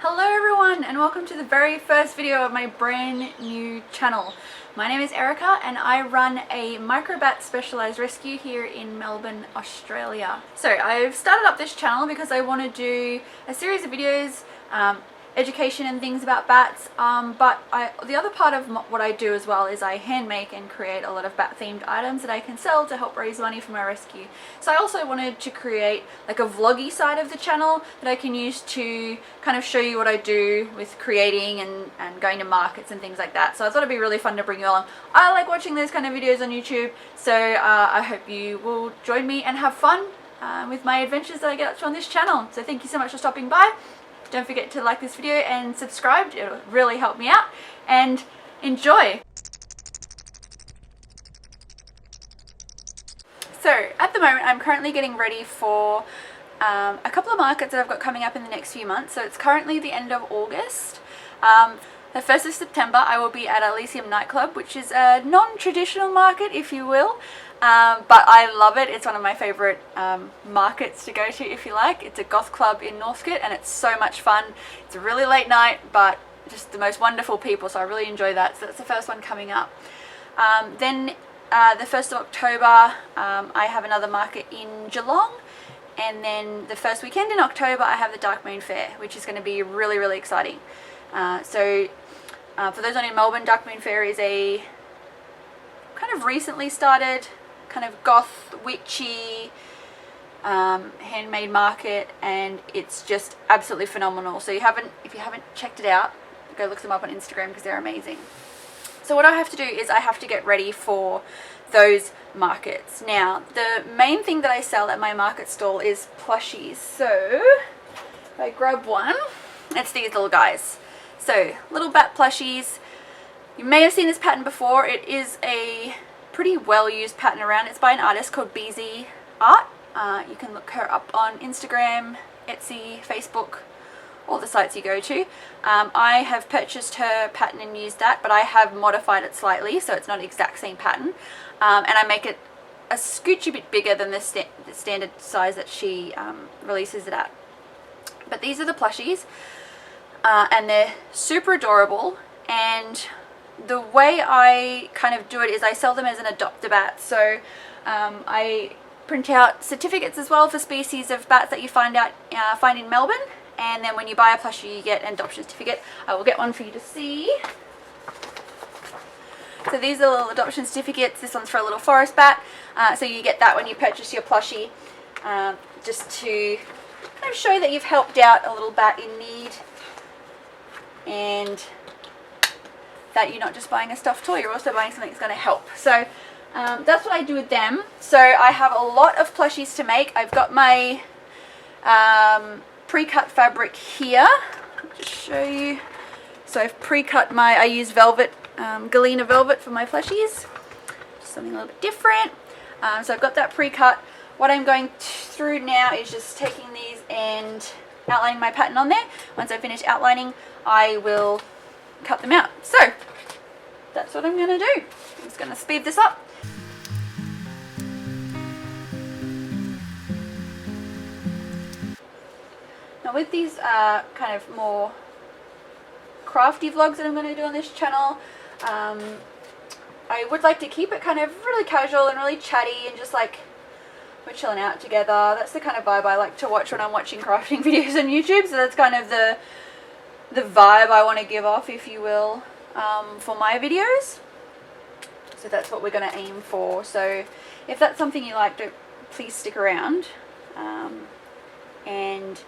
Hello everyone and welcome to the very first video of my brand new channel. My name is Erica and I run a Microbat specialised rescue here in Melbourne, Australia. So I've started up this channel because I want to do a series of videos, education and things about bats, but the other part of what I do as well is I hand make and create a lot of bat themed items that I can sell to help raise money for my rescue. So I also wanted to create like a vloggy side of the channel that I can use to kind of show you what I do with creating and going to markets and things like that. So I thought it'd be really fun to bring you along. I like watching those kind of videos on YouTube, so I hope you will join me and have fun with my adventures that I get up to on this channel. So thank you so much for stopping by. Don't forget to like this video and subscribe, it'll really help me out, and enjoy! So at the moment I'm currently getting ready for a couple of markets that I've got coming up in the next few months. So it's currently the end of August. The 1st of September I will be at Elysium nightclub, which is a non-traditional market if you will. But I love it. It's one of my favourite markets to go to, if you like. It's a goth club in Northcote and it's so much fun. It's a really late night but just the most wonderful people, so I really enjoy that. So that's the first one coming up. Then the 1st of October I have another market in Geelong, and then the first weekend in October I have the Dark Moon Fair, which is going to be really exciting. For those not in Melbourne, Dark Moon Fair is a kind of recently started kind of goth, witchy, handmade market, and it's just absolutely phenomenal. So if you haven't checked it out, go look them up on Instagram because they're amazing. So what I have to do is I have to get ready for those markets. Now the main thing that I sell at my market stall is plushies. So if I grab one, it's these little guys. So little bat plushies. You may have seen this pattern before. It is a pretty well used pattern around. It's by an artist called BZ Art. You can look her up on Instagram, Etsy, Facebook, all the sites you go to. I have purchased her pattern and used that, but I have modified it slightly so it's not the exact same pattern, and I make it a scooch bit bigger than the standard size that she releases it at. But these are the plushies, and they're super adorable, and the way I kind of do it is I sell them as an adopt-a-bat. So I print out certificates as well for species of bats that you find in Melbourne, and then when you buy a plushie you get an adoption certificate. I will get one for you to see. So these are little adoption certificates. This one's for a little forest bat, so you get that when you purchase your plushie, just to kind of show that you've helped out a little bat in need, and that you're not just buying a stuffed toy, you're also buying something that's going to help. So that's what I do with them. So I have a lot of plushies to make. I've got my pre-cut fabric here. I'll just show you. So I've pre-cut I use velvet, Galena velvet for my plushies. Just something a little bit different. So I've got that pre-cut. What I'm going through now is just taking these and outlining my pattern on there. Once I finish outlining, I will cut them out. So that's what I'm going to do. I'm just going to speed this up. Now with these kind of more crafty vlogs that I'm going to do on this channel, I would like to keep it kind of really casual and really chatty and just like we're chilling out together. That's the kind of vibe I like to watch when I'm watching crafting videos on YouTube. So that's kind of the vibe I want to give off, if you will, for my videos. So that's what we're going to aim for. So if that's something you like, please stick around and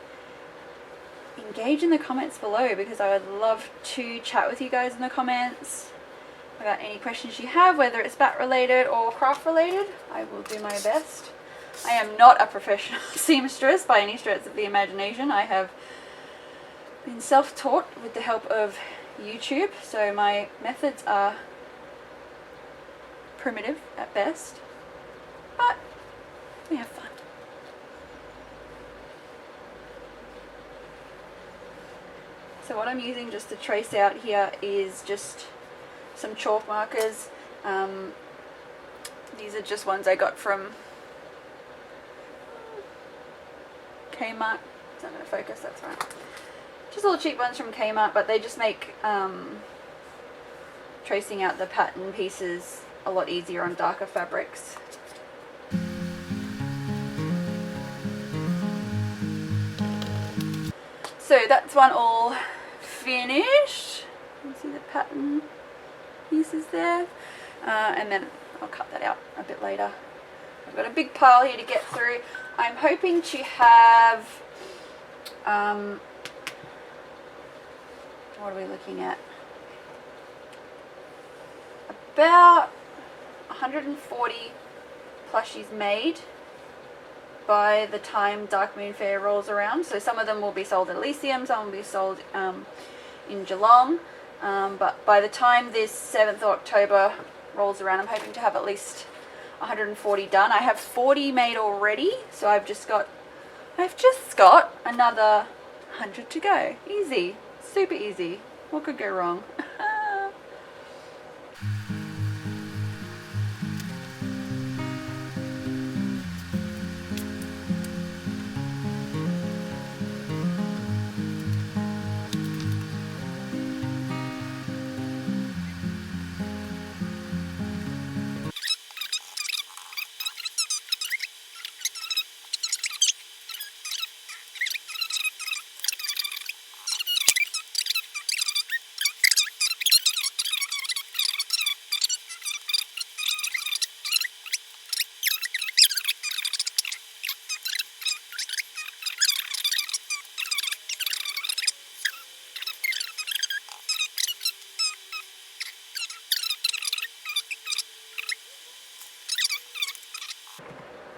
engage in the comments below, because I would love to chat with you guys in the comments about any questions you have, whether it's bat related or craft related. I will do my best. I am not a professional seamstress by any stretch of the imagination. I have been self-taught with the help of YouTube, so my methods are primitive at best, but we have fun. So what I'm using just to trace out here is just some chalk markers. These are just ones I got from Kmart. It's not going to focus, that's right. just little cheap ones from Kmart, but they just make tracing out the pattern pieces a lot easier on darker fabrics. So that's one all finished. You can see the pattern pieces there, and then I'll cut that out a bit later. I've got a big pile here to get through. I'm hoping to have, what are we looking at? About 140 plushies made by the time Dark Moon Fair rolls around. So some of them will be sold at Elysium, some will be sold in Geelong. But by the time this 7th of October rolls around, I'm hoping to have at least 140 done. I have 40 made already, so I've just got another 100 to go. Easy, super easy. What could go wrong?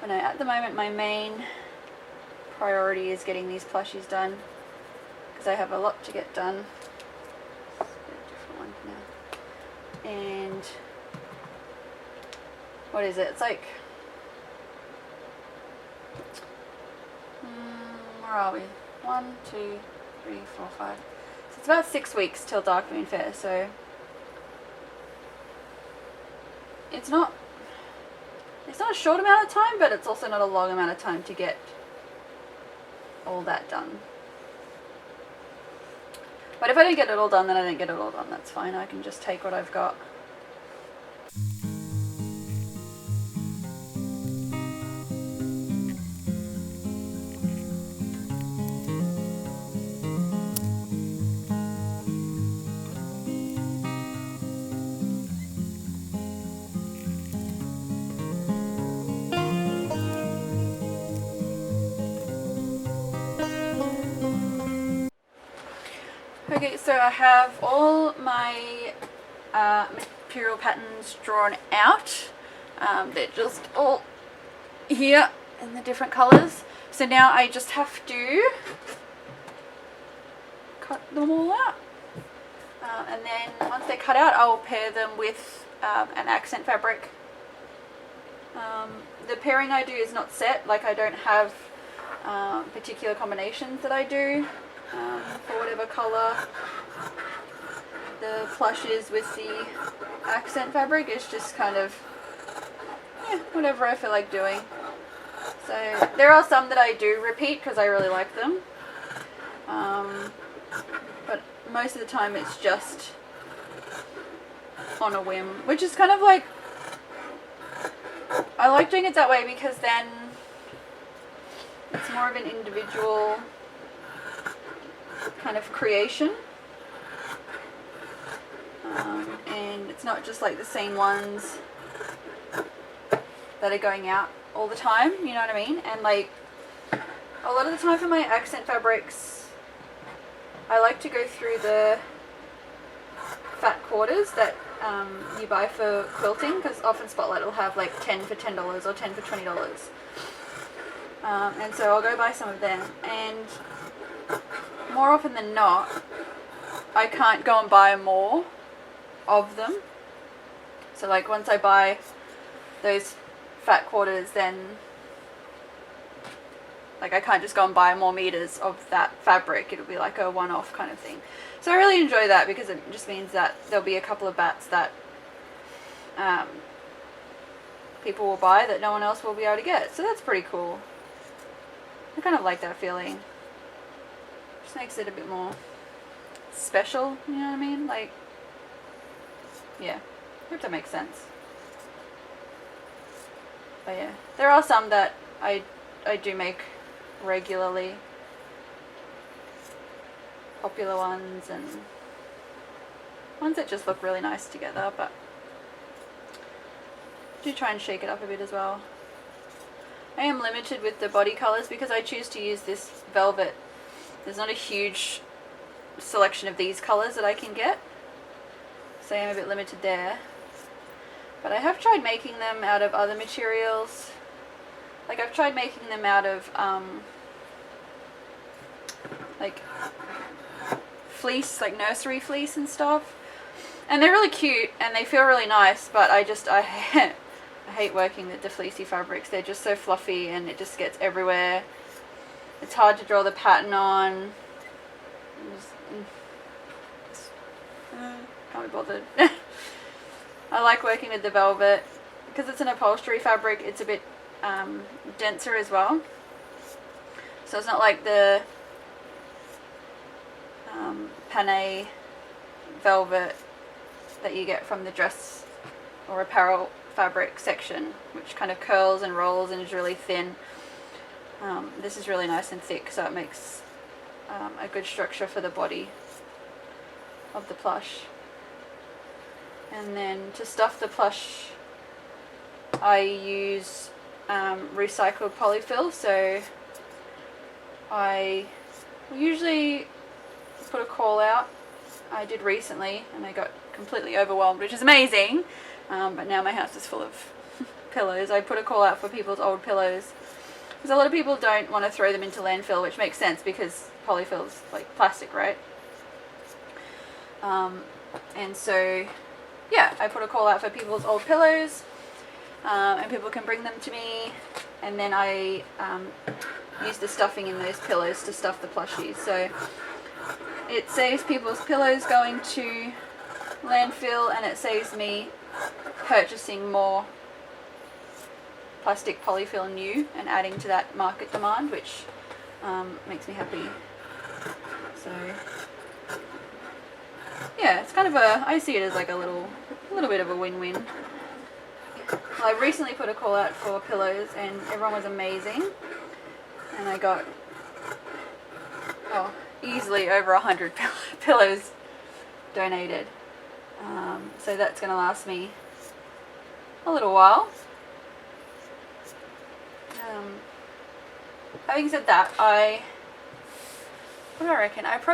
But no, at the moment my main priority is getting these plushies done because I have a lot to get done. Let's get a different one now. And what is it? It's like, where are we? 1, 2, 3, 4, 5. So it's about 6 weeks till Dark Moon Fair, so it's not a short amount of time, but it's also not a long amount of time to get all that done. But if I don't get it all done, then I don't get it all done. That's fine. I can just take what I've got. Okay, so I have all my material patterns drawn out. They're just all here in the different colours. So now I just have to cut them all out. And then once they're cut out, I'll pair them with an accent fabric. The pairing I do is not set, like I don't have particular combinations that I do. For whatever colour the plush is with the accent fabric. It's just kind of, yeah, whatever I feel like doing. So there are some that I do repeat because I really like them, but most of the time it's just on a whim, which is kind of like, I like doing it that way because then it's more of an individual kind of creation, and it's not just like the same ones that are going out all the time, you know what I mean? And like a lot of the time for my accent fabrics, I like to go through the fat quarters that you buy for quilting, because often Spotlight will have like 10 for $10 or 10 for $20, and so I'll go buy some of them, and more often than not, I can't go and buy more of them. So like once I buy those fat quarters, then like I can't just go and buy more meters of that fabric. It'll be like a one-off kind of thing. So I really enjoy that because it just means that there'll be a couple of bats that people will buy that no one else will be able to get. So that's pretty cool. I kind of like that feeling. Just makes it a bit more special, you know what I mean? Like, yeah, I hope that makes sense. But yeah, there are some that I do make regularly. Popular ones and ones that just look really nice together, but I do try and shake it up a bit as well. I am limited with the body colours because I choose to use this velvet. There's not a huge selection of these colours that I can get, so I am a bit limited there. But I have tried making them out of other materials. Like I've tried making them out of like fleece, like nursery fleece and stuff, and they're really cute and they feel really nice, but I hate working with the fleecy fabrics. They're just so fluffy and it just gets everywhere. It's hard to draw the pattern on. Can't be bothered. I like working with the velvet because it's an upholstery fabric. It's a bit denser as well, so it's not like the panne velvet that you get from the dress or apparel fabric section, which kind of curls and rolls and is really thin. This is really nice and thick, so it makes a good structure for the body of the plush. And then to stuff the plush, I use recycled polyfill. So I usually put a call out. I did recently and I got completely overwhelmed, which is amazing, but now my house is full of pillows. I put a call out for people's old pillows because a lot of people don't want to throw them into landfill, which makes sense because polyfill's like plastic, right? And so yeah, I put a call out for people's old pillows, and people can bring them to me, and then I use the stuffing in those pillows to stuff the plushies. So it saves people's pillows going to landfill, and it saves me purchasing more plastic polyfill new and adding to that market demand, which makes me happy. So yeah, it's kind of I see it as like a little bit of a win-win. Well, I recently put a call out for pillows and everyone was amazing, and I got easily over 100 pillows donated, so that's going to last me a little while. Having said that, what do I reckon? If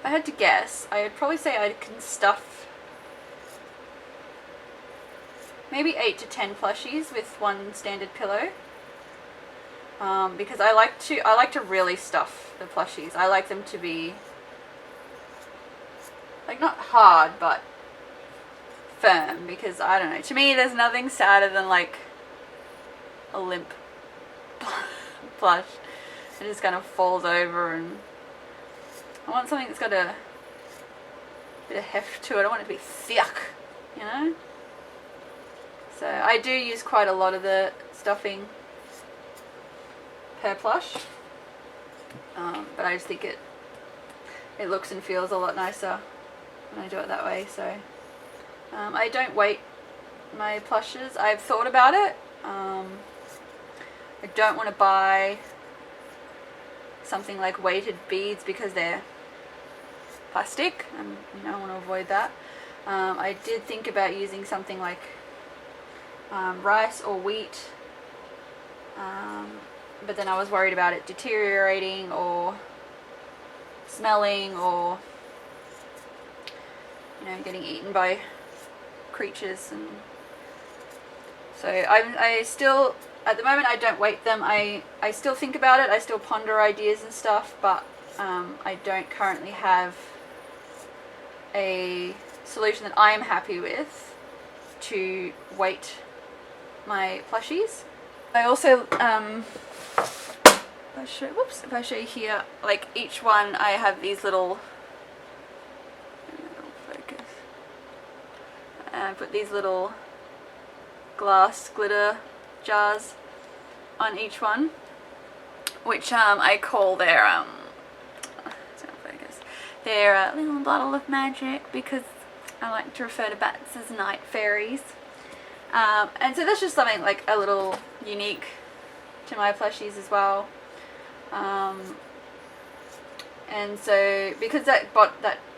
I had to guess, I would probably say I can stuff maybe 8 to 10 plushies with one standard pillow, because I like to really stuff the plushies. I like them to be like not hard but firm, because I don't know, to me there's nothing sadder than like a limp plush. It just kind of falls over, and I want something that's got a bit of heft to it. I don't want it to be thick, you know? So I do use quite a lot of the stuffing per plush, but I just think it looks and feels a lot nicer when I do it that way. So I don't weight my plushes. I've thought about it. I don't want to buy something like weighted beads because they're plastic, and I want to avoid that. I did think about using something like rice or wheat, but then I was worried about it deteriorating or smelling or getting eaten by creatures. And so I still, at the moment, I don't weight them. I still think about it. I still ponder ideas and stuff, but I don't currently have a solution that I am happy with to weight my plushies. I also, if I show you here, like each one, I have these little, focus. I put these little glass glitter jars on each one, which I call their their little bottle of magic, because I like to refer to bats as night fairies. And so that's just something like a little unique to my plushies as well. And so because that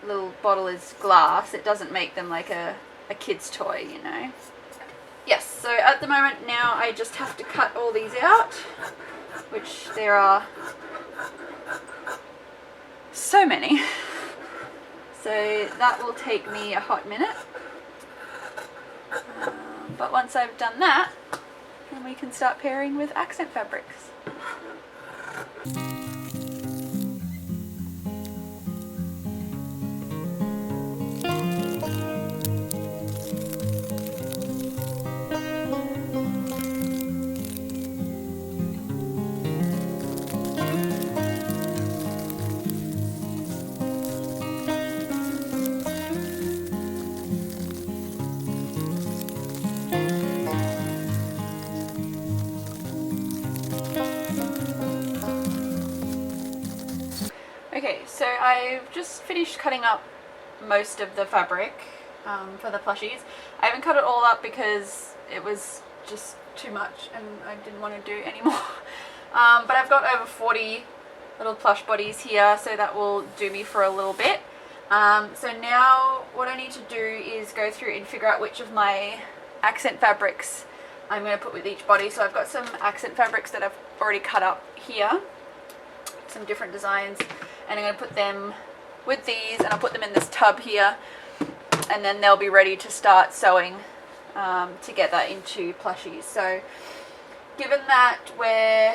little bottle is glass, it doesn't make them like a kid's toy, you know. Yes, so at the moment now I just have to cut all these out, which there are so many. So that will take me a hot minute. But once I've done that, then we can start pairing with accent fabrics. Okay, so I've just finished cutting up most of the fabric for the plushies. I haven't cut it all up because it was just too much and I didn't want to do any more. But I've got over 40 little plush bodies here, so that will do me for a little bit. So now what I need to do is go through and figure out which of my accent fabrics I'm going to put with each body. So I've got some accent fabrics that I've already cut up here, some different designs, and I'm going to put them with these, and I'll put them in this tub here, and then they'll be ready to start sewing together into plushies. So given that we're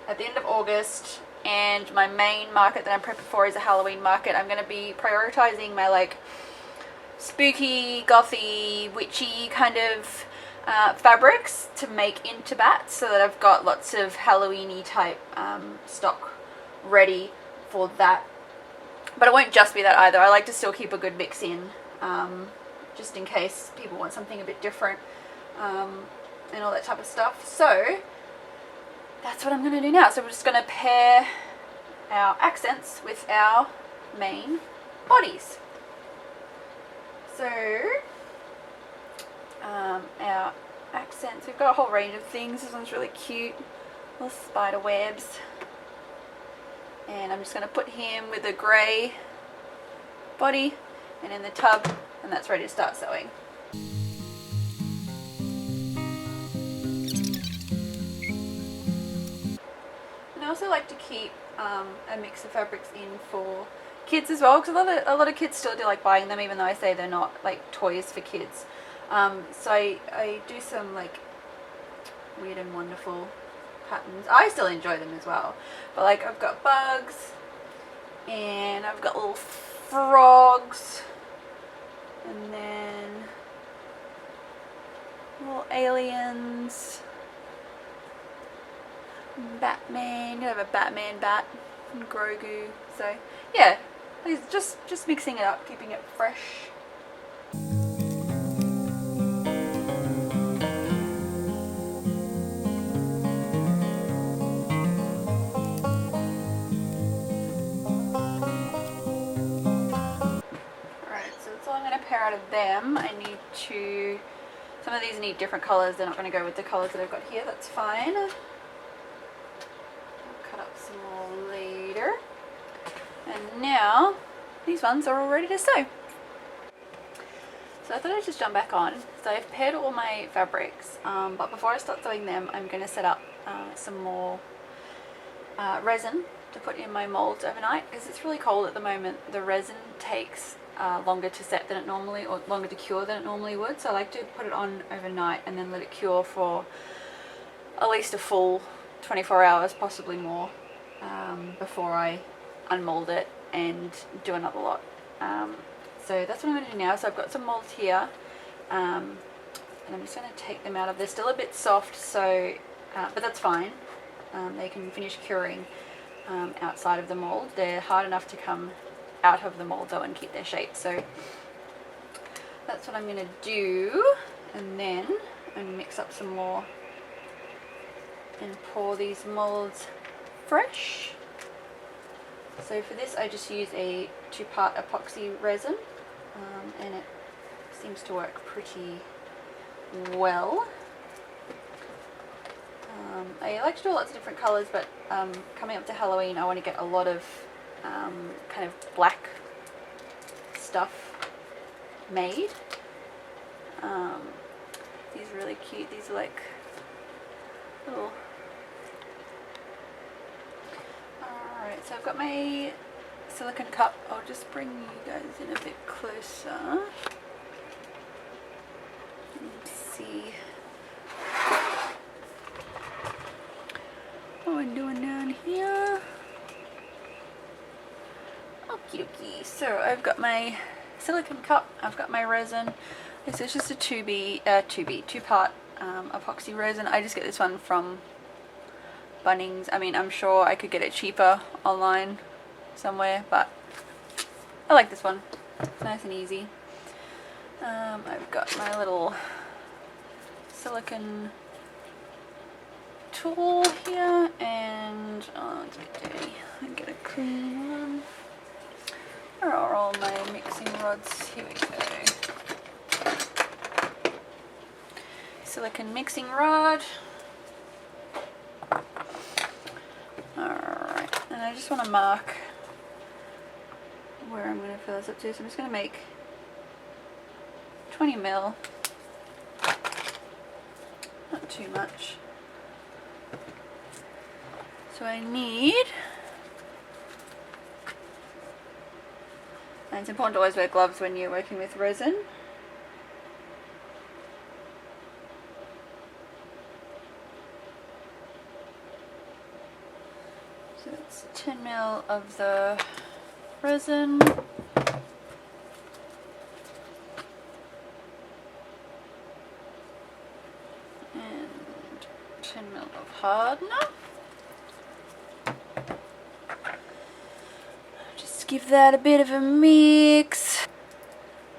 at the end of August and my main market that I'm prepping for is a Halloween market, I'm going to be prioritizing my like spooky, gothy, witchy kind of fabrics to make into bats, so that I've got lots of Halloween-y type stock ready for that. But it won't just be that either. I like to still keep a good mix in, just in case people want something a bit different, and all that type of stuff. So that's what I'm going to do now. So we're just going to pair our accents with our main bodies. So our accents, we've got a whole range of things. This one's really cute, little spider webs. And I'm just going to put him with a grey body and in the tub, and that's ready to start sewing. And I also like to keep a mix of fabrics in for kids as well, because a lot of kids still do like buying them, even though I say they're not like toys for kids. So I do some like weird and wonderful patterns. I still enjoy them as well, but like I've got bugs, and I've got little frogs, and then little aliens, Batman. I have a Batman bat and Grogu. So yeah, just mixing it up, keeping it fresh. Pair out of them. I need to, some of these need different colours, they're not going to go with the colours that I've got here, that's fine. I'll cut up some more later. And now these ones are all ready to sew. So I thought I'd just jump back on. So I've paired all my fabrics, but before I start sewing them, I'm going to set up some more resin to put in my molds overnight, because it's really cold at the moment. The resin takes longer to set than it normally, or longer to cure than it normally would, so I like to put it on overnight and then let it cure for at least a full 24 hours, possibly more, before I unmold it and do another lot. So that's what I'm going to do now. So I've got some molds here, and I'm just going to take them out of, they're still a bit soft, so but that's fine. They can finish curing outside of the mold. They're hard enough to come out of the mold though and keep their shape. So that's what I'm going to do, and then I'm going to mix up some more and pour these molds fresh. So for this I just use a 2-part epoxy resin, and it seems to work pretty well. I like to do lots of different colours, but coming up to Halloween I want to get a lot of kind of black stuff made. These are really cute. These are like little... Alright, so I've got my silicone cup. I'll just bring you guys in a bit closer. Let's see what we're doing down here. Okie dokie. So I've got my silicone cup, I've got my resin. This is just a 2-part epoxy resin. I just get this one from Bunnings. I mean, I'm sure I could get it cheaper online somewhere, but I like this one. It's nice and easy. I've got my little silicone tool here, and it's a bit dirty. I get a clean one. Where are all my mixing rods? Here we go. Silicone mixing rod. Alright, and I just want to mark where I'm going to fill this up to, so I'm just going to make 20 ml. Not too much. So I need, and it's important to always wear gloves when you're working with resin. So it's 10 ml of the resin. And 10 ml of hardener. Just give that a bit of a mix.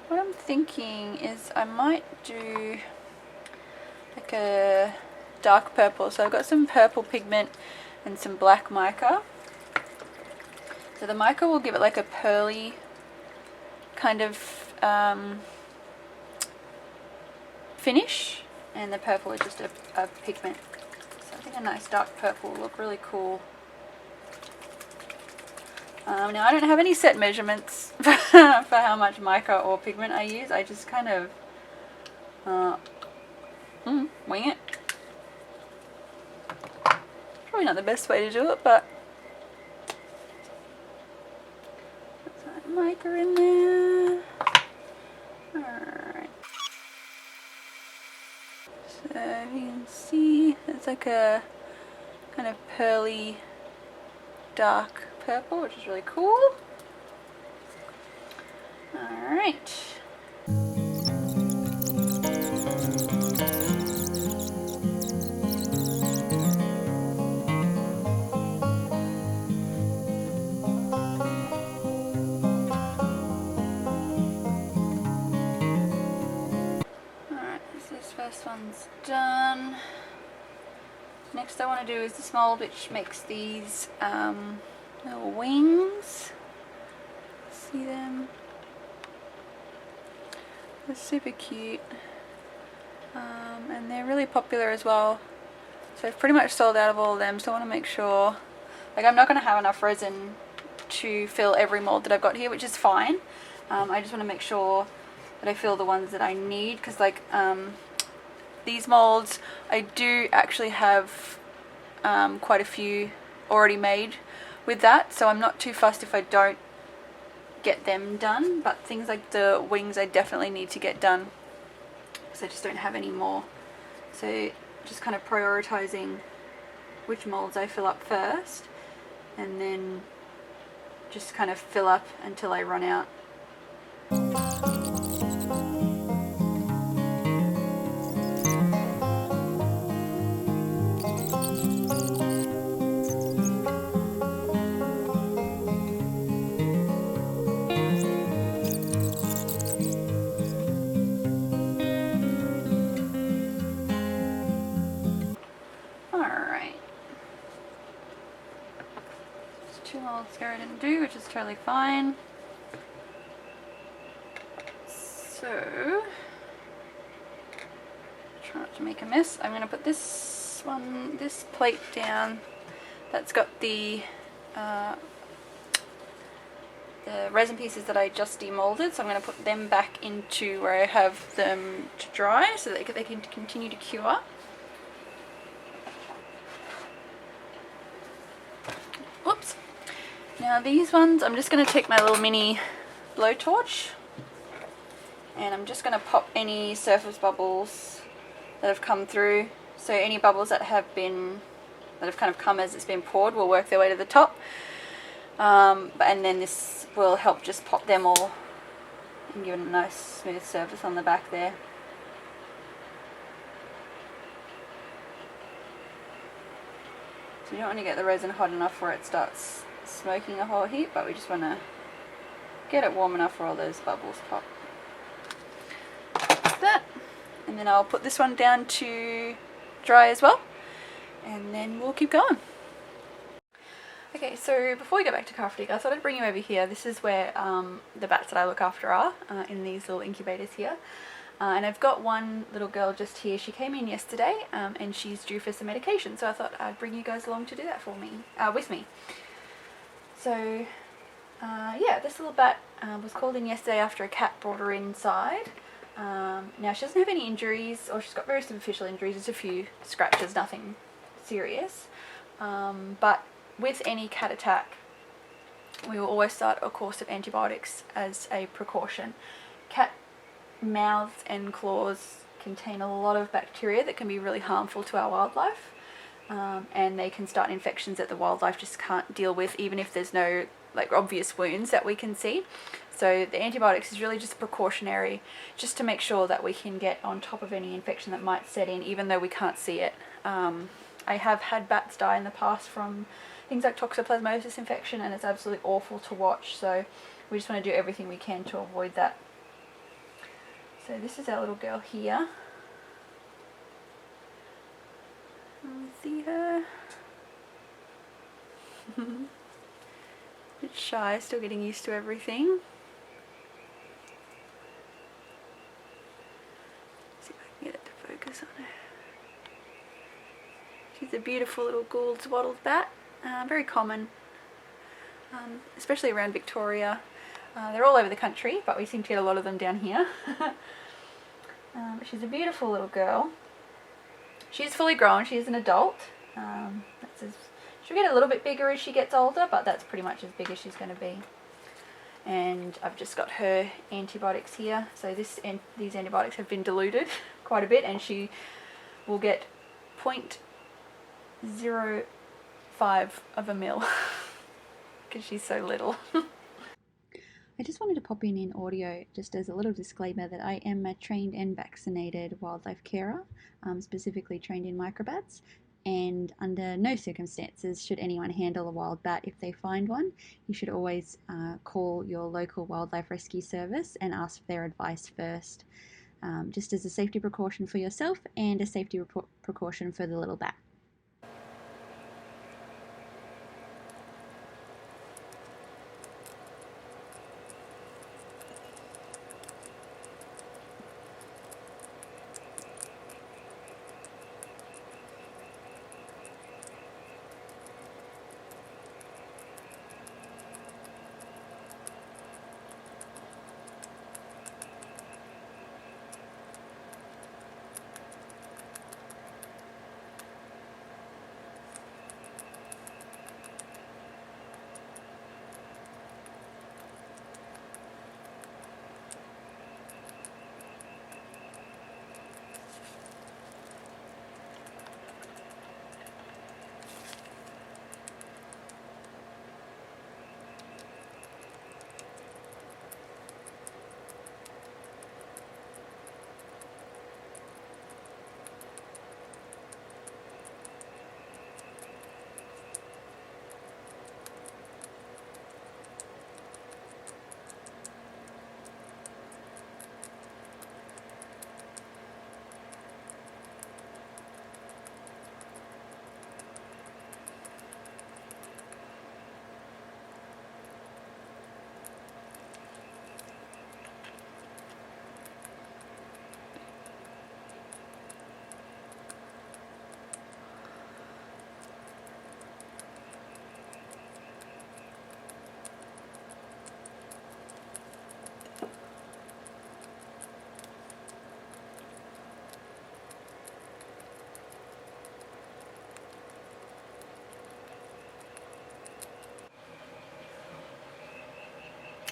What I'm thinking is I might do like a dark purple. So I've got some purple pigment and some black mica. So the mica will give it like a pearly kind of finish, and the purple is just a pigment. So I think a nice dark purple will look really cool. Now I don't have any set measurements for how much mica or pigment I use. I just kind of wing it. Probably not the best way to do it, but put some mica in there. Alright. So you can see it's like a kind of pearly dark purple, which is really cool. Alright. This first one's done. Next I want to do is this mold which makes these little wings. See them? They're super cute, and they're really popular as well. So I've pretty much sold out of all of them, so I want to make sure, like, I'm not going to have enough resin to fill every mold that I've got here, which is fine. I just want to make sure that I fill the ones that I need, because like these molds I do actually have quite a few already made with that, so I'm not too fussed if I don't get them done, but things like the wings I definitely need to get done because I just don't have any more. So just kind of prioritizing which molds I fill up first, and then just kind of fill up until I run out. do, which is totally fine. So, try not to make a mess. I'm going to put this plate down. That's got the resin pieces that I just demolded, so I'm going to put them back into where I have them to dry so that they can continue to cure. Whoops. Now these ones, I'm just going to take my little mini blowtorch and I'm just going to pop any surface bubbles that have come through. So any bubbles that have kind of come as it's been poured will work their way to the top. And then this will help just pop them all and give it a nice smooth surface on the back there. So you don't want to get the resin hot enough where it starts smoking a whole heap, but we just want to get it warm enough where all those bubbles pop. Like that. And then I'll put this one down to dry as well, and then we'll keep going. Okay, so before we go back to crafting, I thought I'd bring you over here. This is where the bats that I look after are, in these little incubators here. And I've got one little girl just here. She came in yesterday and she's due for some medication, so I thought I'd bring you guys along to do that with me. So yeah, this little bat was called in yesterday after a cat brought her inside. Now she doesn't have any injuries, or she's got very superficial injuries, just a few scratches, nothing serious. But with any cat attack, we will always start a course of antibiotics as a precaution. Cat mouths and claws contain a lot of bacteria that can be really harmful to our wildlife, and they can start infections that the wildlife just can't deal with, even if there's no obvious wounds that we can see. So the antibiotics is really just precautionary, just to make sure that we can get on top of any infection that might set in, even though we can't see it. I have had bats die in the past from things like toxoplasmosis infection, and it's absolutely awful to watch, so we just want to do everything we can to avoid that. So this is our little girl here. Can you see her? A bit shy, still getting used to everything. See if I can get it to focus on her. She's a beautiful little Gould's wattled bat. Very common, especially around Victoria. They're all over the country, but we seem to get a lot of them down here. She's a beautiful little girl. She's fully grown, she's an adult. She'll get a little bit bigger as she gets older, but that's pretty much as big as she's going to be. And I've just got her antibiotics here. So these antibiotics have been diluted quite a bit, and she will get 0.05 of a mil because she's so little. I just wanted to pop in audio just as a little disclaimer that I am a trained and vaccinated wildlife carer, specifically trained in microbats, and under no circumstances should anyone handle a wild bat if they find one. You should always call your local wildlife rescue service and ask for their advice first, just as a safety precaution for yourself and a safety precaution for the little bat.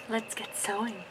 Let's get sewing.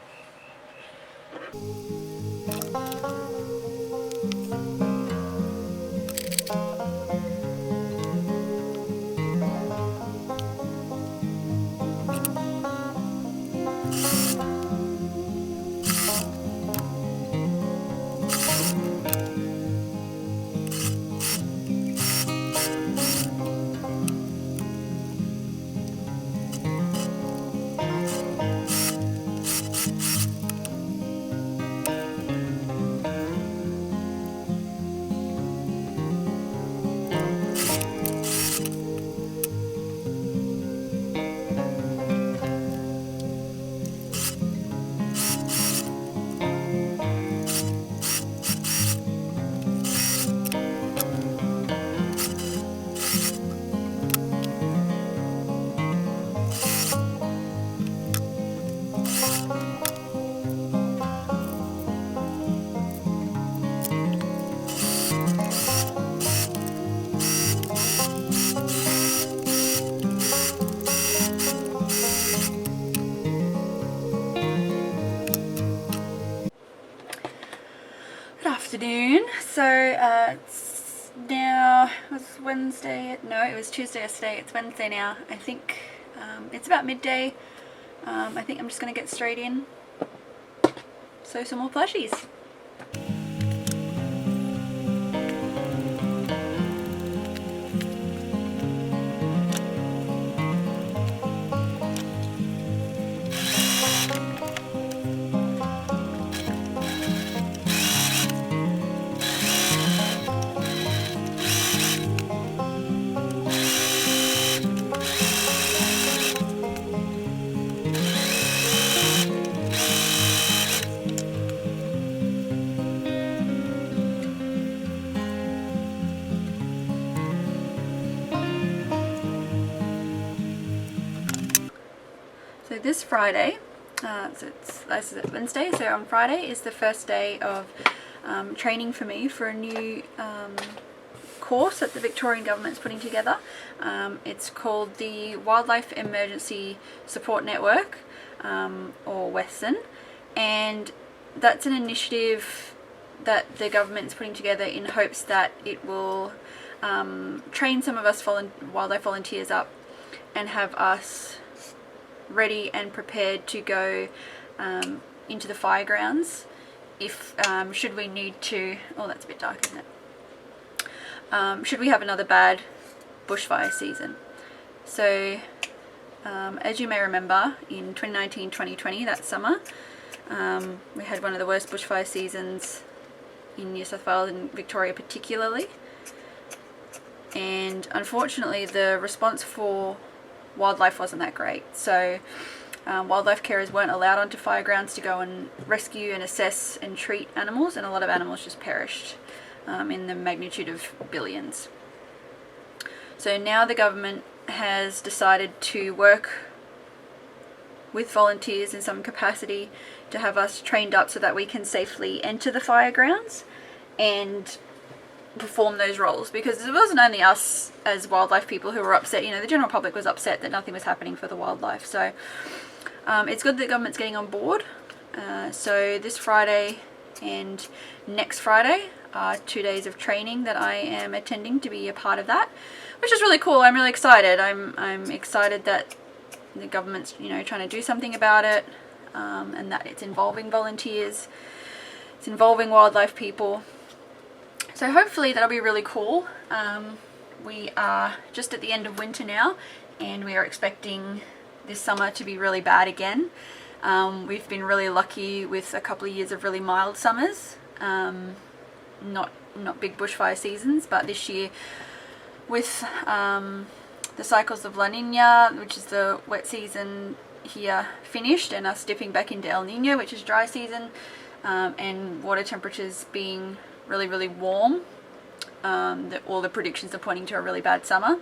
Afternoon. So it's now, it was Wednesday, no it was Tuesday yesterday, it's Wednesday now. I think it's about midday. I think I'm just going to get straight in, sew some more plushies. So this Friday, so this is Wednesday, so on Friday is the first day of training for me for a new course that the Victorian government's putting together. It's called the Wildlife Emergency Support Network, or WESN, and that's an initiative that the government's putting together in hopes that it will train some of us wildlife volunteers up and have us ready and prepared to go into the fire grounds if should we need to. Oh, that's a bit dark, isn't it? Should we have another bad bushfire season. So as you may remember, in 2019-2020, that summer, we had one of the worst bushfire seasons in New South Wales and Victoria particularly, and unfortunately the response for wildlife wasn't that great. So wildlife carers weren't allowed onto fire grounds to go and rescue and assess and treat animals, and a lot of animals just perished in the magnitude of billions. So now the government has decided to work with volunteers in some capacity to have us trained up so that we can safely enter the fire grounds and perform those roles, because it wasn't only us as wildlife people who were upset, you know, the general public was upset that nothing was happening for the wildlife. So it's good that the government's getting on board. So this Friday and next Friday are 2 days of training that I am attending to be a part of that, which is really cool. I'm really excited. I'm excited that the government's, you know, trying to do something about it, and that it's involving volunteers, it's involving wildlife people. So hopefully that'll be really cool. We are just at the end of winter now, and we are expecting this summer to be really bad again. We've been really lucky with a couple of years of really mild summers, not big bushfire seasons, but this year with the cycles of La Nina, which is the wet season here, finished, and us dipping back into El Nino, which is dry season, and water temperatures being really warm, all the predictions are pointing to a really bad summer.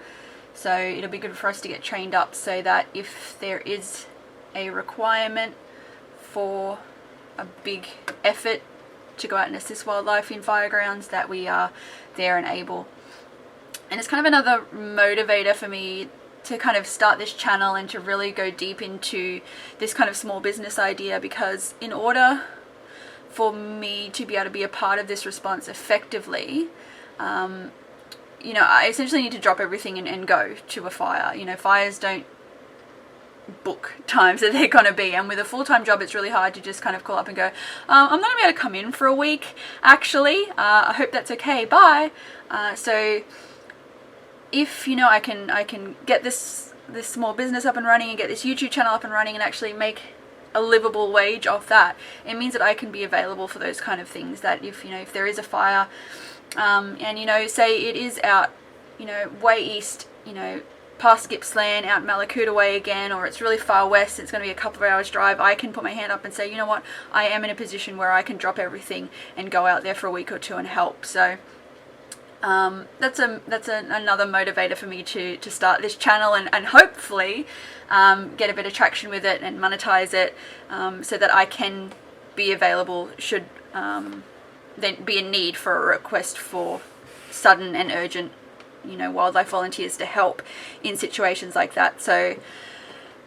So it'll be good for us to get trained up so that if there is a requirement for a big effort to go out and assist wildlife in fire grounds, that we are there and able. And it's kind of another motivator for me to kind of start this channel and to really go deep into this kind of small business idea, because in order for me to be able to be a part of this response effectively, you know, I essentially need to drop everything and go to a fire. You know, fires don't book times that they're going to be, and with a full-time job it's really hard to just kind of call up and go, I'm not going to be able to come in for a week actually, I hope that's okay, bye. So if, you know, I can get this small business up and running and get this YouTube channel up and running and actually make a livable wage off that, it means that I can be available for those kind of things. That if, you know, if there is a fire, and, you know, say it is out, you know, way east, you know, past Gippsland, out Malakuta way again, or it's really far west, it's going to be a couple of hours drive, I can put my hand up and say, you know what, I am in a position where I can drop everything and go out there for a week or two and help. So that's another motivator for me to start this channel and hopefully get a bit of traction with it and monetize it, so that I can be available should then be a need for a request for sudden and urgent, you know, wildlife volunteers to help in situations like that. So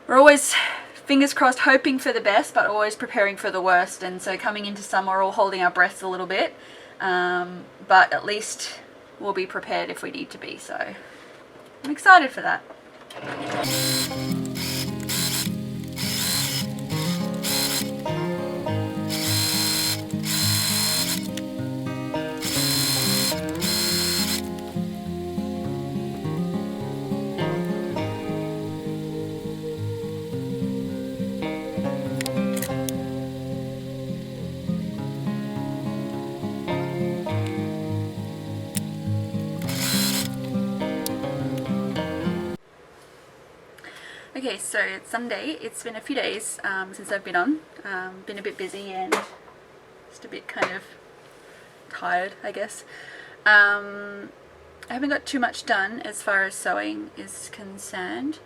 we're always, fingers crossed, hoping for the best, but always preparing for the worst. And so coming into summer, we're all holding our breaths a little bit, but at least we'll be prepared if we need to be. So I'm excited for that. Okay, so it's Sunday. It's been a few days since I've been on. Been a bit busy and just a bit kind of tired, I guess. I haven't got too much done as far as sewing is concerned.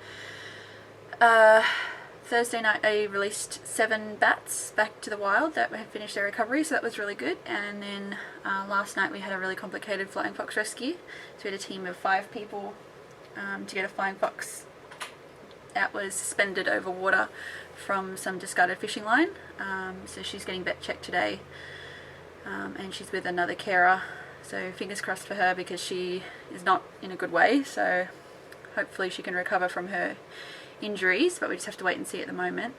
Thursday night I released 7 bats back to the wild that had finished their recovery, so that was really good. And then last night we had a really complicated flying fox rescue. So we had a team of 5 people to get a flying fox that was suspended over water from some discarded fishing line. So she's getting vet checked today, and she's with another carer, so fingers crossed for her because she is not in a good way. So hopefully she can recover from her injuries, but we just have to wait and see at the moment.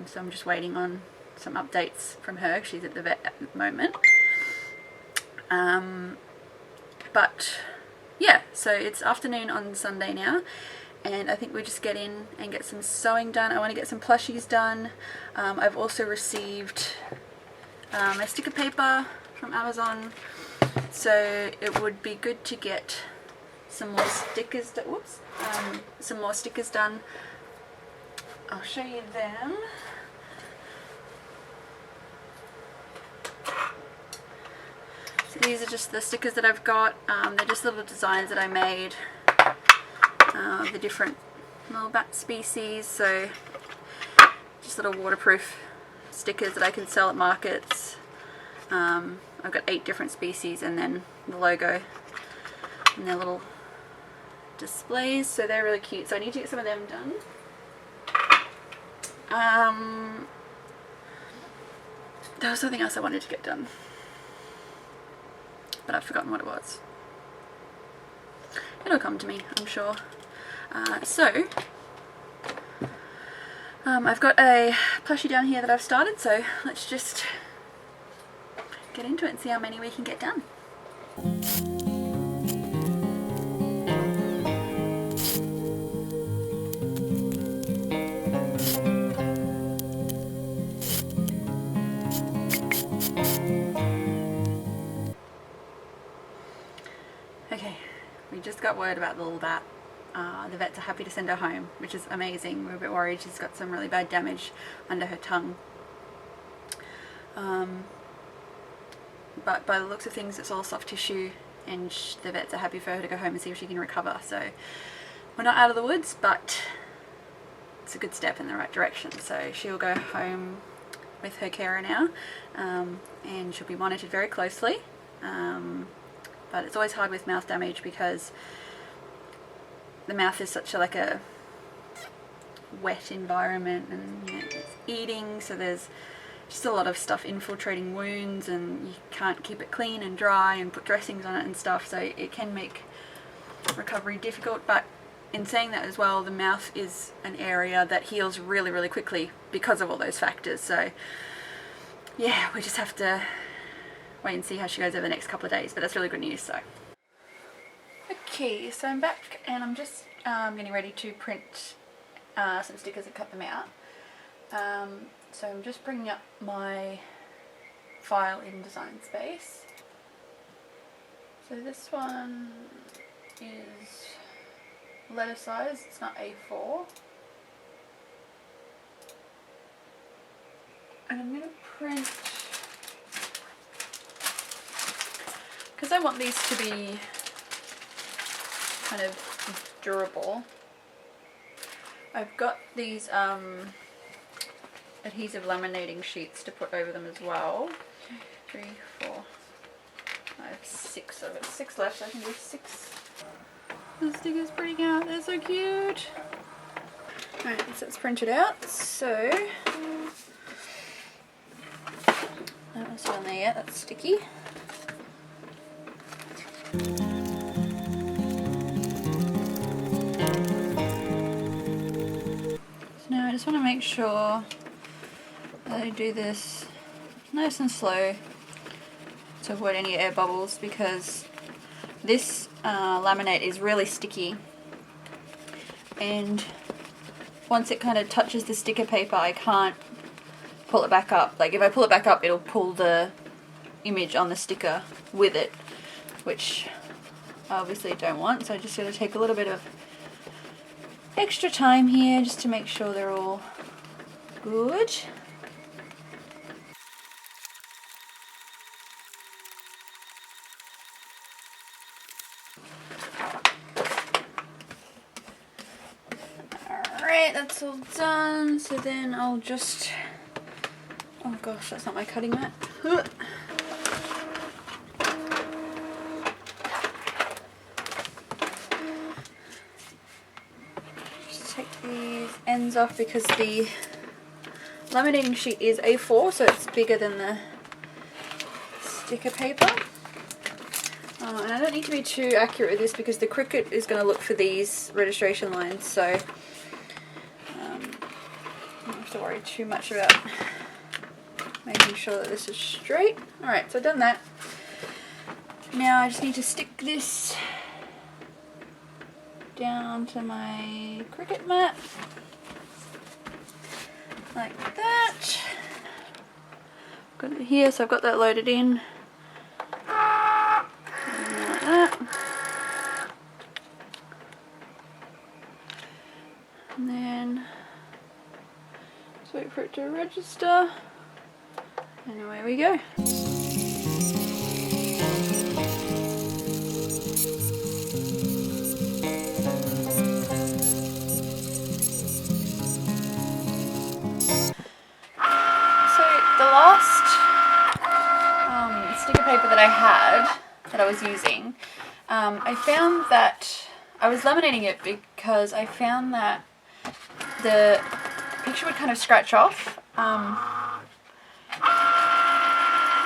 So I'm just waiting on some updates from her. She's at the vet at the moment. But yeah, so it's afternoon on Sunday now, and I think we just get in and get some sewing done. I want to get some plushies done. I've also received my sticker paper from Amazon, so it would be good to get some more stickers. Some more stickers done. I'll show you them. So these are just the stickers that I've got. They're just little designs that I made. The different little bat species, so just little waterproof stickers that I can sell at markets. I've got 8 different species and then the logo and their little displays, so they're really cute. So I need to get some of them done. There was something else I wanted to get done, but I've forgotten what it was. It'll come to me, I'm sure. I've got a plushie down here that I've started, so let's just get into it and see how many we can get done. Okay, we just got word about the little bat. The vets are happy to send her home, which is amazing. We're a bit worried she's got some really bad damage under her tongue. But by the looks of things, it's all soft tissue, and the vets are happy for her to go home and see if she can recover. So we're not out of the woods, but it's a good step in the right direction. So she'll go home with her carer now, and she'll be monitored very closely. But it's always hard with mouth damage because the mouth is such a wet environment, and you know, it's eating, so there's just a lot of stuff infiltrating wounds, and you can't keep it clean and dry and put dressings on it and stuff, so it can make recovery difficult. But in saying that as well, the mouth is an area that heals really, really quickly because of all those factors. So yeah, we just have to wait and see how she goes over the next couple of days, but that's really good news. So okay, so I'm back and I'm just getting ready to print some stickers and cut them out. So I'm just bringing up my file in Design Space. So this one is letter size, it's not A4. And I'm going to print, because I want these to be kind of durable, I've got these adhesive laminating sheets to put over them as well. 2, 3, 4, 5, 6. I've got 6 left, so I can do 6. The stickers printing out, they're so cute. Alright, so it's printed out. So that one's not on there yet, that's sticky. Now I just want to make sure that I do this nice and slow to avoid any air bubbles, because this laminate is really sticky, and once it kind of touches the sticker paper I can't pull it back up. Like if I pull it back up, it'll pull the image on the sticker with it, which I obviously don't want. So I just gotta take a little bit of extra time here just to make sure they're all good. Alright, that's all done. So then I'll just, oh gosh, that's not my cutting mat. Take these ends off because the laminating sheet is A4, so it's bigger than the sticker paper. And I don't need to be too accurate with this because the Cricut is going to look for these registration lines, so I don't have to worry too much about making sure that this is straight. Alright, so I've done that. Now I just need to stick this down to my Cricut mat like that. Got it here, so I've got that loaded in. Like that. And then just wait for it to register, and away we go. Sticker paper that I had, that I was using, I found that I was laminating it because I found that the picture would kind of scratch off. That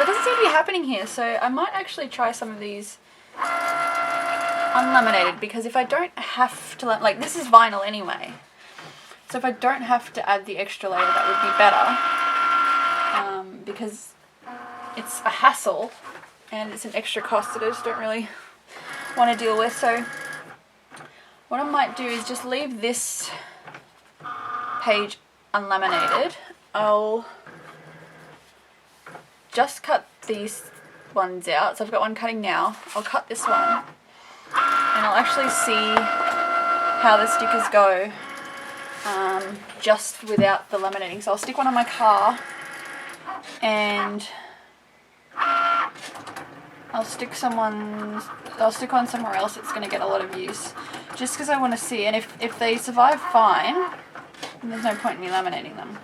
doesn't seem to be happening here, so I might actually try some of these unlaminated, because if I don't have to, like this is vinyl anyway, so if I don't have to add the extra layer, that would be better, because it's a hassle and it's an extra cost that I just don't really want to deal with. So what I might do is just leave this page unlaminated. I'll just cut these ones out. So I've got one cutting now. I'll cut this one and I'll actually see how the stickers go just without the laminating. So I'll stick one on my car and I'll stick one somewhere else that's going to get a lot of use, just because I want to see, and if they survive fine, then there's no point in me laminating them,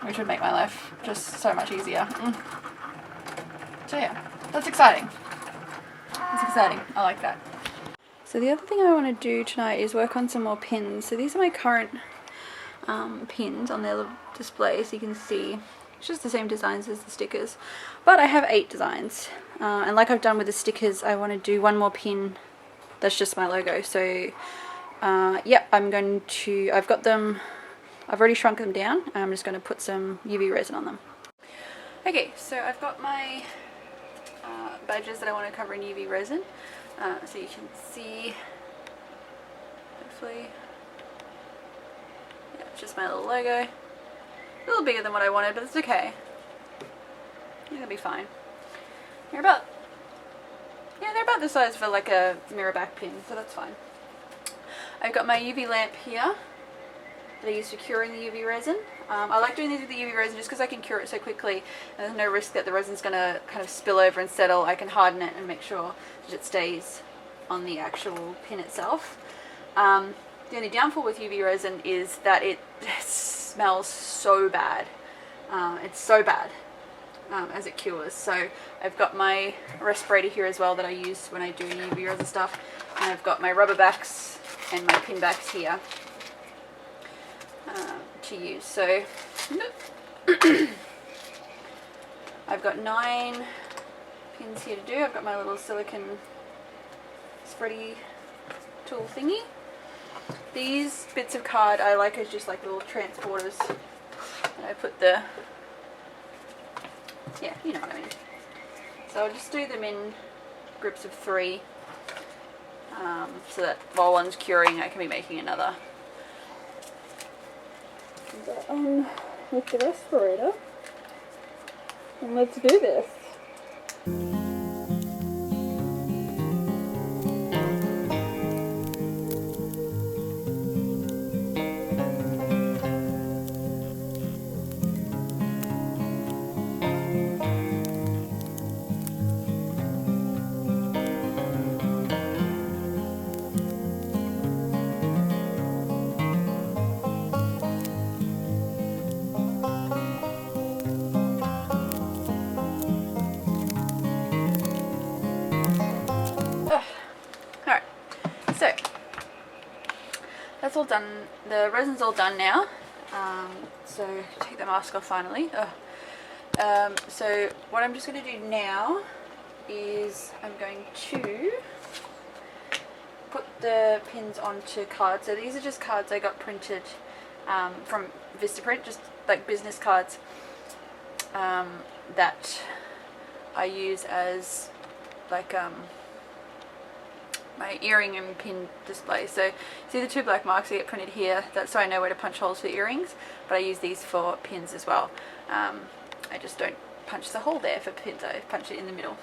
which would make my life just so much easier. So yeah, that's exciting. That's exciting. I like that. So the other thing I want to do tonight is work on some more pins. So these are my current pins on their little display, so you can see it's just the same designs as the stickers, but I have 8 designs, and like I've done with the stickers, I want to do one more pin that's just my logo. So yeah, I've got them, I've already shrunk them down, and I'm just going to put some UV resin on them. Okay, so I've got my badges that I want to cover in UV resin, so you can see, hopefully, yeah, it's just my little logo. A little bigger than what I wanted, but it's okay. It'll be fine. They're about the size for like a mirror back pin, so that's fine. I've got my UV lamp here that I use for curing the UV resin. I like doing these with the UV resin just because I can cure it so quickly, and there's no risk that the resin's going to kind of spill over and settle. I can harden it and make sure that it stays on the actual pin itself. The only downfall with UV resin is that it smells so bad. It's so bad as it cures. So I've got my respirator here as well that I use when I do UV resin stuff, and I've got my rubber backs and my pin backs here to use. So I've got 9 pins here to do. I've got my little silicone spready tool thingy. These bits of card I like as just like little transporters, and I put the, yeah, you know what I mean. So I'll just do them in groups of 3, so that while one's curing I can be making another. Get on with the respirator and let's do this. So that's all done. The resin's all done now. So take the mask off finally. So what I'm just going to do now is I'm going to put the pins onto cards. So these are just cards I got printed from Vistaprint, just like business cards that I use as like my earring and pin display. So see the 2 black marks that get printed here, that's so I know where to punch holes for earrings, but I use these for pins as well. I just don't punch the hole there for pins, I punch it in the middle.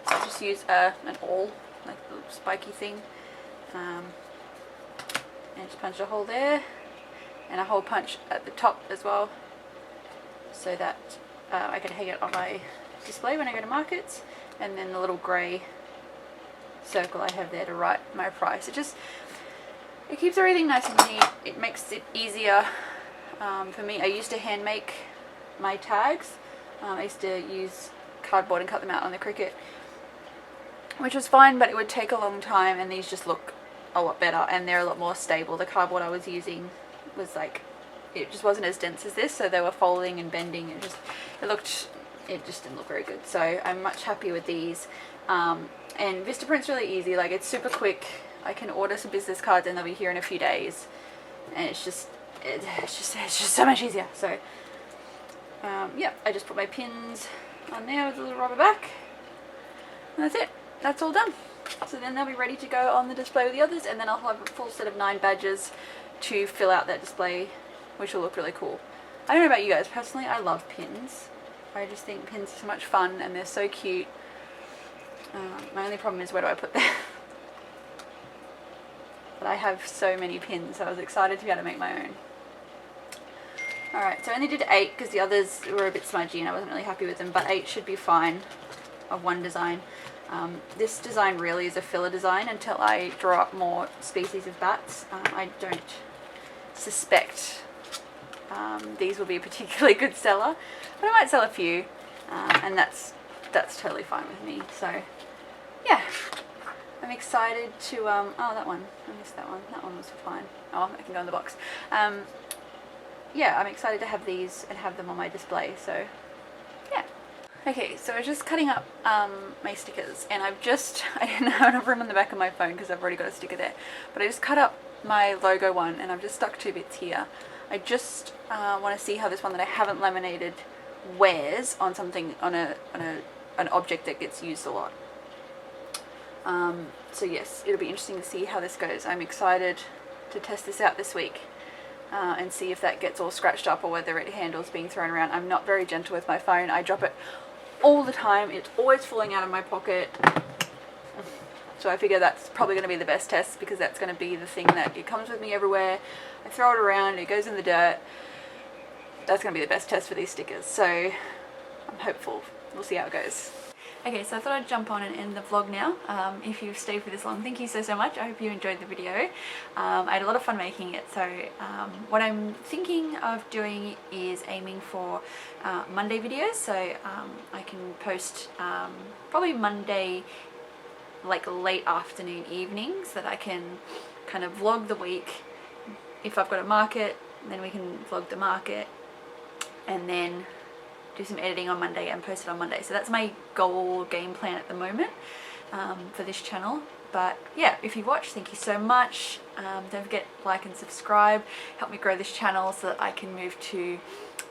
So I just use an awl, like a little spiky thing, and just punch a hole there, and a hole punch at the top as well, so that I can hang it on my display when I go to markets, and then the little grey circle I have there to write my price. It keeps everything nice and neat. It makes it easier for me. I used to hand make my tags. I used to use cardboard and cut them out on the Cricut, which was fine, but it would take a long time, and these just look a lot better and they're a lot more stable. The cardboard I was using was like, it just wasn't as dense as this, so they were folding and bending. It just didn't look very good. So I'm much happier with these. And Vistaprint's really easy, like it's super quick. I can order some business cards and they'll be here in a few days, and it's just so much easier. So yeah, I just put my pins on there with a little rubber back, and that's it. That's all done. So then they'll be ready to go on the display with the others, and then I'll have a full set of 9 badges to fill out that display, which will look really cool. I don't know about you guys, personally I love pins. I just think pins are so much fun and they're so cute. My only problem is, where do I put them? But I have so many pins, so I was excited to be able to make my own. Alright, so I only did 8 because the others were a bit smudgy and I wasn't really happy with them, but 8 should be fine of one design. This design really is a filler design until I draw up more species of bats. I don't suspect these will be a particularly good seller, but I might sell a few, and that's totally fine with me. So yeah, I'm excited to, oh, that one, I missed that one. That one was fine. Oh, I can go in the box. Yeah, I'm excited to have these and have them on my display, so yeah. Okay, so I was just cutting up my stickers, and I didn't have enough room on the back of my phone because I've already got a sticker there, but I just cut up my logo one and I've just stuck 2 bits here. I just want to see how this one that I haven't laminated wears on something, on an object that gets used a lot. So yes, it'll be interesting to see how this goes. I'm excited to test this out this week and see if that gets all scratched up or whether it handles being thrown around. I'm not very gentle with my phone. I drop it all the time. It's always falling out of my pocket. So I figure that's probably going to be the best test, because that's going to be the thing that it comes with me everywhere. I throw it around, it goes in the dirt. That's going to be the best test for these stickers. So I'm hopeful. We'll see how it goes. Okay, so I thought I'd jump on and end the vlog now. If you've stayed for this long, thank you so much. I hope you enjoyed the video. I had a lot of fun making it, so what I'm thinking of doing is aiming for Monday videos, so I can post probably Monday, like late afternoon, evening, so that I can kind of vlog the week. If I've got a market, then we can vlog the market, and then do some editing on Monday and post it on Monday. So that's my goal, game plan at the moment for this channel. But yeah, if you watched, thank you so much. Don't forget to like and subscribe. Help me grow this channel so that I can move to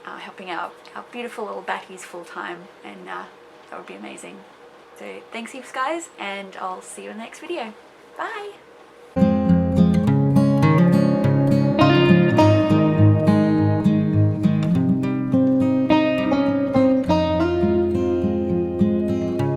helping out our beautiful little batties full time, and that would be amazing. So thanks heaps guys, and I'll see you in the next video. Bye!